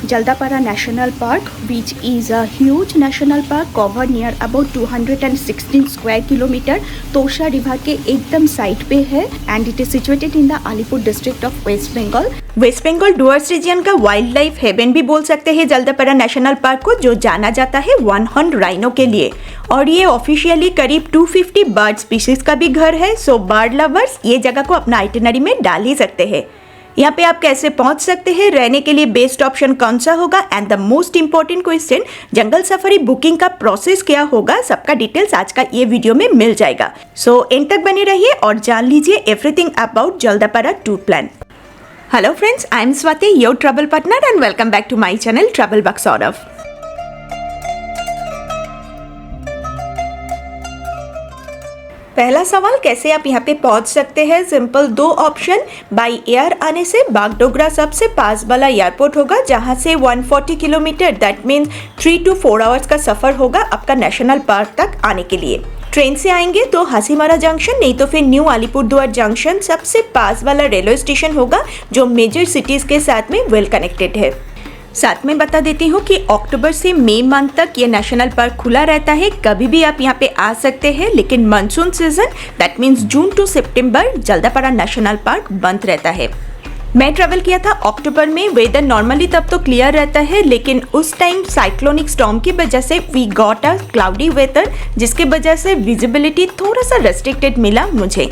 Jaldapara National Park, which is a huge national park covered near about 216 square kilometer, Torsha river के एकदम side पे है and it is situated in the Alipur district of West Bengal. West Bengal Dooars region का wildlife haven भी बोल सकते हैं Jaldapara national park को, जो जाना जाता है वन हॉर्न राइनो के लिए। और ये ऑफिशियली करीब 250 बर्ड स्पीशीज का भी घर है। सो बर्ड लवर्स ये जगह को अपना आइटिनरी में डाल ही सकते हैं। यहाँ पे आप कैसे पहुंच सकते हैं, रहने के लिए बेस्ट ऑप्शन कौन सा होगा, and the most important question jungle safari booking का प्रोसेस क्या होगा, सबका डिटेल्स आज का ये वीडियो में मिल जाएगा। सो एंड तक बने रहिए और जान लीजिए everything about Jaldapara tour plan. Hello friends, I am Swati, your travel partner, and welcome back to my channel travel bug Saurabh. पहला सवाल, कैसे आप यहाँ पे पहुँच सकते हैं? सिंपल, दो ऑप्शन। बाय एयर आने से बागडोगरा सबसे पास वाला एयरपोर्ट होगा, जहाँ से 140 kilometre that means 3 to 4 hours का सफ़र होगा आपका नेशनल पार्क तक आने के लिए। ट्रेन से आएंगे तो हासीमारा जंक्शन, नहीं तो फिर न्यू अलीपुरदुआर जंक्शन सबसे पास वाला रेलवे स्टेशन होगा, जो मेजर सिटीज़ के साथ में वेल कनेक्टेड है। साथ में बता देती हूँ कि अक्टूबर से मई मंथ तक ये नेशनल पार्क खुला रहता है, कभी भी आप यहाँ पे आ सकते हैं। लेकिन monsoon season that means June to सितंबर जल्दापारा नेशनल पार्क बंद रहता है। मैं ट्रैवल किया था अक्टूबर में, वेदर नॉर्मली तब तो क्लियर रहता है, लेकिन उस टाइम साइक्लोनिक स्टॉर्म की वजह से we got a cloudy weather, जिसके वजह से विजिबिलिटी थोड़ा सा रेस्ट्रिक्टेड मिला मुझे।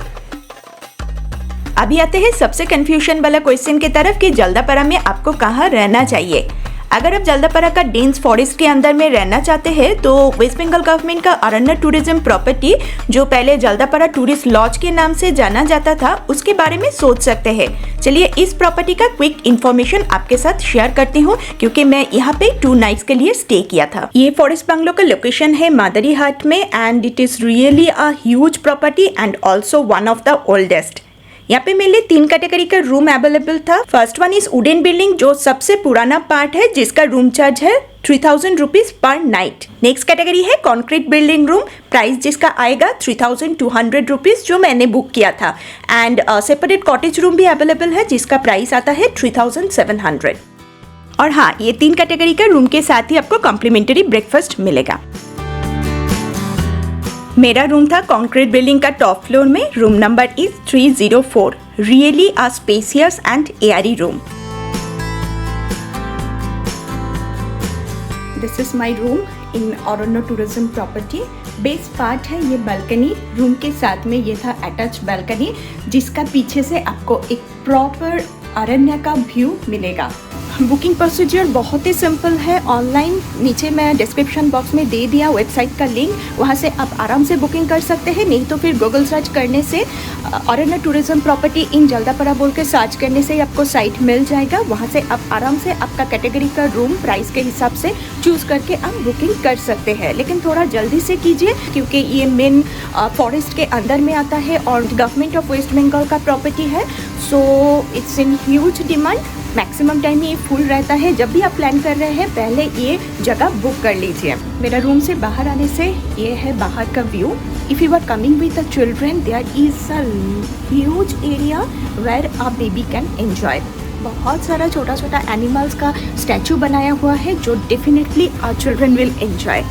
अभी आते हैं सबसे कंफ्यूजन वाला क्वेश्चन की तरफ कि जल्दापारा में आपको कहाँ रहना चाहिए। अगर आप जल्दापारा का डेंस फॉरेस्ट के अंदर में रहना चाहते हैं तो वेस्ट बंगाल गवर्नमेंट का अरण्य टूरिज्म प्रॉपर्टी, जो पहले जल्दापारा टूरिस्ट लॉज के नाम से जाना जाता था, उसके बारे में सोच सकते हैं। चलिए इस प्रॉपर्टी का क्विक इन्फॉर्मेशन आपके साथ शेयर करती हूँ, क्योंकि मैं यहाँ पे 2 नाइट्स के लिए स्टे किया था। ये फॉरेस्ट बंगलो का लोकेशन है मादरी हाट में, and it is really a huge property and also one of the oldest. यहाँ पे मेरे लिए 3 कैटेगरी का रूम अवेलेबल था। First one is wooden building, जो सबसे पुराना पार्ट है, जिसका रूम चार्ज है 3000 rupees per night. Next category है कॉन्क्रीट बिल्डिंग रूम, प्राइस जिसका आएगा 3200 रुपीज, जो मैंने बुक किया था। एंड सेपरेट कॉटेज रूम भी अवेलेबल है, जिसका प्राइस आता है 3700। और हाँ, ये 3 कैटेगरी का रूम के साथ ही आपको कॉम्प्लीमेंट्री ब्रेकफास्ट मिलेगा। मेरा रूम था कॉन्क्रीट बिल्डिंग का टॉप फ्लोर में, room number is 304, really a spacious and Airy room. This is my room in Aranya tourism property. Base part है ये बालकनी, रूम के साथ में ये था अटैच बालकनी, जिसका पीछे से आपको एक प्रॉपर अरण्य का व्यू मिलेगा। बुकिंग प्रोसीजर बहुत ही सिंपल है। ऑनलाइन नीचे मैं डिस्क्रिप्शन बॉक्स में दे दिया वेबसाइट का लिंक, वहाँ से आप आराम से बुकिंग कर सकते हैं। नहीं तो फिर गूगल सर्च करने से अरण्य टूरिज्म प्रॉपर्टी इन जल्दापारा बोल के सर्च करने से आपको साइट मिल जाएगा। वहाँ से आप आराम से आपका कैटेगरी का रूम प्राइस के हिसाब से चूज़ करके आप बुकिंग कर सकते हैं। लेकिन थोड़ा जल्दी से कीजिए, क्योंकि ये मेन फॉरेस्ट के अंदर में आता है और गवर्नमेंट ऑफ वेस्ट बंगाल का प्रॉपर्टी है। So it's in huge demand. Maximum time ये फुल रहता है। जब भी आप प्लान कर रहे हैं, पहले ये जगह बुक कर लीजिए। मेरा रूम से बाहर आने से ये है बाहर का view. If you are coming with the children, there is a huge area where a baby can enjoy. बहुत सारा छोटा छोटा एनिमल्स का स्टैचू बनाया हुआ है, जो definitely our children will enjoy.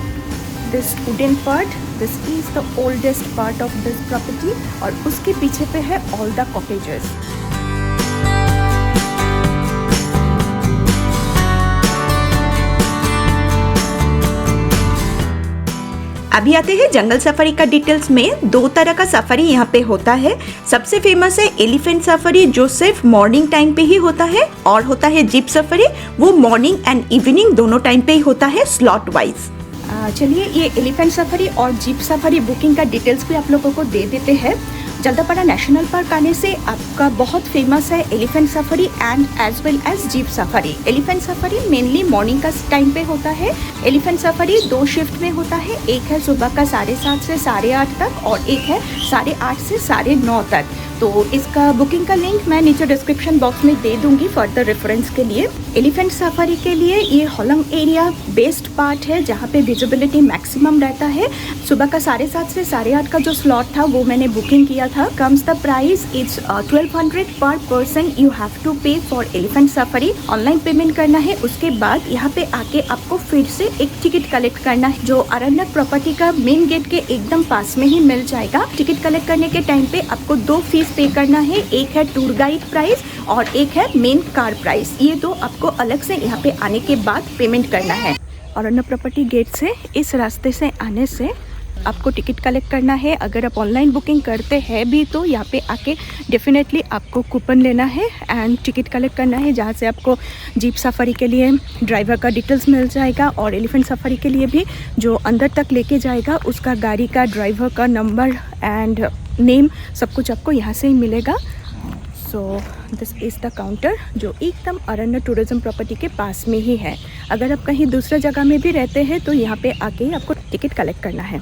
This wooden part, this is the oldest part of this property, और उसके पीछे पे है ऑल द कॉटेजेस। अभी आते हैं जंगल सफारी का डिटेल्स में। 2 तरह का सफारी यहाँ पे होता है। सबसे फेमस है एलिफेंट सफारी, जो सिर्फ मॉर्निंग टाइम पे ही होता है, और होता है जीप सफारी, वो मॉर्निंग एंड इवनिंग दोनों टाइम पे ही होता है स्लॉट वाइज। चलिए ये एलिफेंट सफारी और जीप सफारी बुकिंग का डिटेल्स भी आप लोगों को दे देते हैं। जल्दापाड़ा नेशनल पार्क आने से आपका बहुत फेमस है elephant safari and as well as jeep safari. Elephant safari mainly morning का टाइम पे होता है। एलिफेंट सफारी 2 शिफ्ट में होता है, एक है सुबह का 7:30 से 8:30 तक और एक है 8:30 से 9:30 तक। तो इसका बुकिंग का लिंक मैं नीचे डिस्क्रिप्शन बॉक्स में दे दूंगी फर्दर रेफरेंस के लिए। एलिफेंट सफारी के लिए ये होलोंग एरिया बेस्ट पार्ट है जहाँ पे विजिबिलिटी मैक्सिमम रहता है। सुबह का 7:30 से 8:30 का जो स्लॉट था वो मैंने बुकिंग किया था। कम्स द प्राइस इट्स 1200 पर person you have to pay for elephant safari. Online payment करना है, उसके बाद यहाँ पे आके आपको फिर से एक टिकट कलेक्ट करना है जो अरण्यक प्रॉपर्टी का मेन गेट के एकदम पास में ही मिल जाएगा। टिकट कलेक्ट करने के टाइम पे आपको 2 फीस पे करना है, एक है टूर गाइड प्राइस और एक है मेन कार प्राइस। ये 2 आपको अलग से यहाँ पे आने के बाद पेमेंट करना है। अरण्य प्रॉपर्टी गेट से इस रास्ते से आने से आपको टिकट कलेक्ट करना है। अगर आप ऑनलाइन बुकिंग करते हैं भी तो यहाँ पे आके डेफिनेटली आपको कूपन लेना है एंड टिकट कलेक्ट करना है, जहाँ से आपको जीप सफारी के लिए ड्राइवर का डिटेल्स मिल जाएगा और एलिफेंट सफारी के लिए भी जो अंदर तक लेके जाएगा उसका गाड़ी का ड्राइवर का नंबर एंड नेम सब कुछ आपको यहाँ से ही मिलेगा। So this is the counter जो एकदम अरण्य टूरिज्म प्रॉपर्टी के पास में ही है। अगर आप कहीं दूसरे जगह में भी रहते हैं तो यहाँ पे आके आपको टिकट कलेक्ट करना है।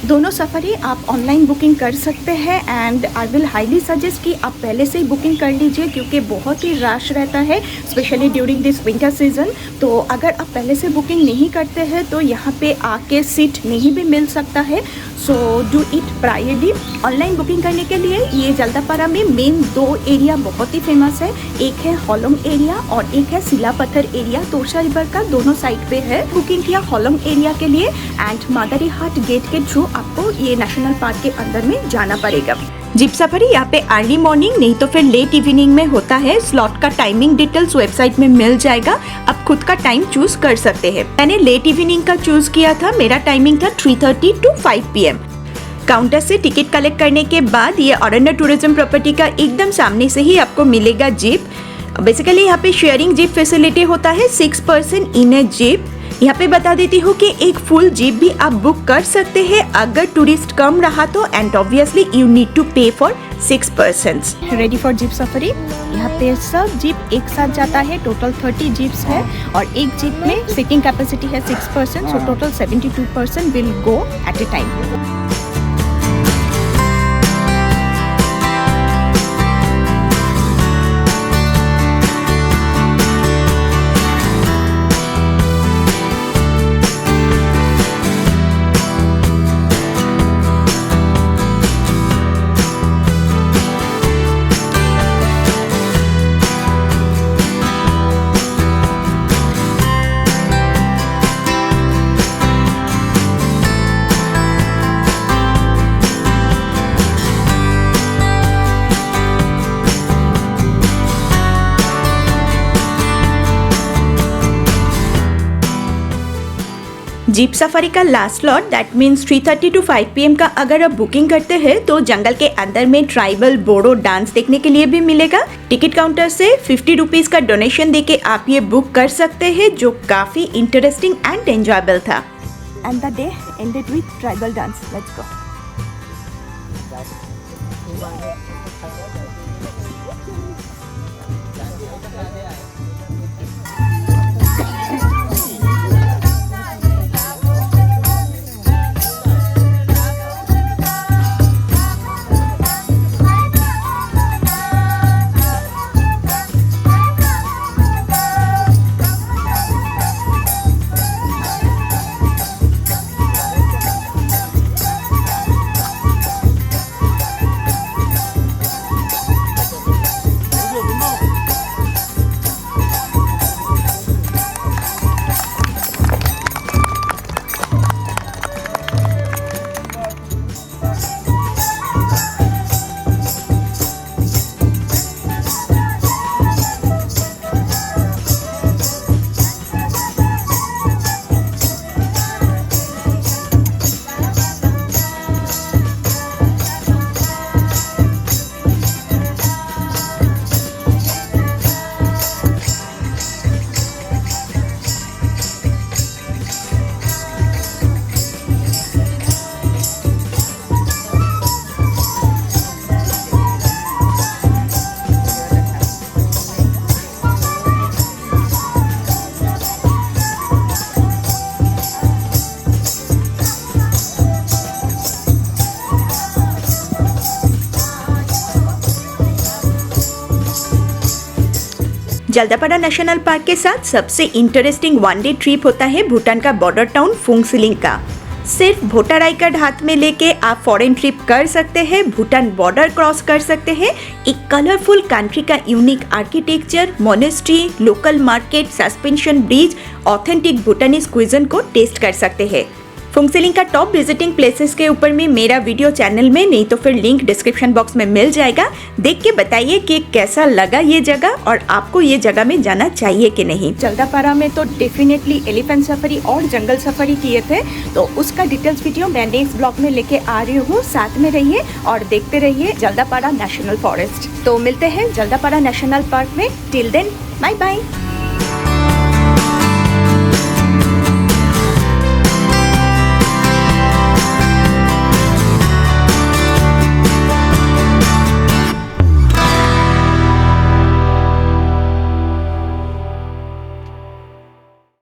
दोनों सफारी आप ऑनलाइन बुकिंग कर सकते हैं and I will highly suggest कि आप पहले से ही बुकिंग कर लीजिए क्योंकि बहुत ही रश रहता है specially during this winter season. तो अगर आप पहले से बुकिंग नहीं करते हैं तो यहाँ पे आके सीट नहीं भी मिल सकता है। So do it priorly. Online booking करने के लिए ये जल्दापाड़ा में मेन 2 एरिया बहुत ही फेमस है, एक है होलोंग एरिया और एक है सिलापत्थर एरिया। तोरशा रिवर का दोनों साइड पे है। बुकिंग किया होलोंग एरिया के लिए एंड मादारीहाट गेट के थ्रू आपको ये नेशनल पार्क के अंदर में जाना पड़ेगा। जीप सफारी यहाँ पे अर्ली मॉर्निंग नहीं तो फिर लेट इवनिंग में होता है। स्लॉट का टाइमिंग डिटेल्स वेबसाइट में मिल जाएगा, आप खुद का टाइम चूज कर सकते हैं। मैंने लेट इवनिंग का चूज किया था, मेरा टाइमिंग था 3:30 to 5 PM। काउंटर से टिकट कलेक्ट करने के बाद ये अरण्य टूरिज्म प्रॉपर्टी का एकदम सामने से ही आपको मिलेगा जीप। बेसिकली यहाँ पे शेयरिंग जीप फैसिलिटी होता है, 6 पर्सन इन ए जीप। यहाँ पे बता देती हूँ कि एक फुल जीप भी आप बुक कर सकते हैं अगर टूरिस्ट कम रहा तो, and obviously you need to pay for 6 persons. Ready for jeep safari. यहाँ पे सब जीप एक साथ जाता है। टोटल 30 जीप्स है और एक जीप में सीटिंग कैपेसिटी है 6 person, so total 72 person will go at a time. Jeep safari का last slot that means 3:30 to 5 PM का अगर आप बुकिंग करते हैं तो जंगल के अंदर में ट्राइबल बोडो डांस देखने के लिए भी मिलेगा। टिकट काउंटर से 50 रुपीज का डोनेशन देके आप ये बुक कर सकते हैं, जो काफी इंटरेस्टिंग एंड एंजॉयबल था। And the day ended with tribal dance. Let's go. Jaldapara national park के साथ सबसे इंटरेस्टिंग वन डे ट्रिप होता है भूटान का बॉर्डर टाउन फुंगसिलिंग का। सिर्फ वोटर आई कार्ड हाथ में लेके आप फॉरेन ट्रिप कर सकते हैं, भूटान बॉर्डर क्रॉस कर सकते हैं, एक कलरफुल कंट्री का unique architecture, monastery, local market, suspension bridge, authentic Bhutanese cuisine को टेस्ट कर सकते हैं। फुंगसिलिंग का टॉप विजिटिंग प्लेसेस के ऊपर में मेरा वीडियो चैनल में, नहीं तो फिर लिंक डिस्क्रिप्शन बॉक्स में मिल जाएगा। देख के बताइए कि कैसा लगा ये जगह और आपको ये जगह में जाना चाहिए कि नहीं। जल्दापाड़ा में तो डेफिनेटली एलिफेंट सफारी और जंगल सफारी किए थे, तो उसका डिटेल्स वीडियो मैं नेक्स्ट ब्लॉग में लेके आ रही हूँ। साथ में रहिए और देखते रहिए जल्दापाड़ा नेशनल फॉरेस्ट। तो मिलते हैं जल्दापाड़ा नेशनल पार्क में। Till then bye bye.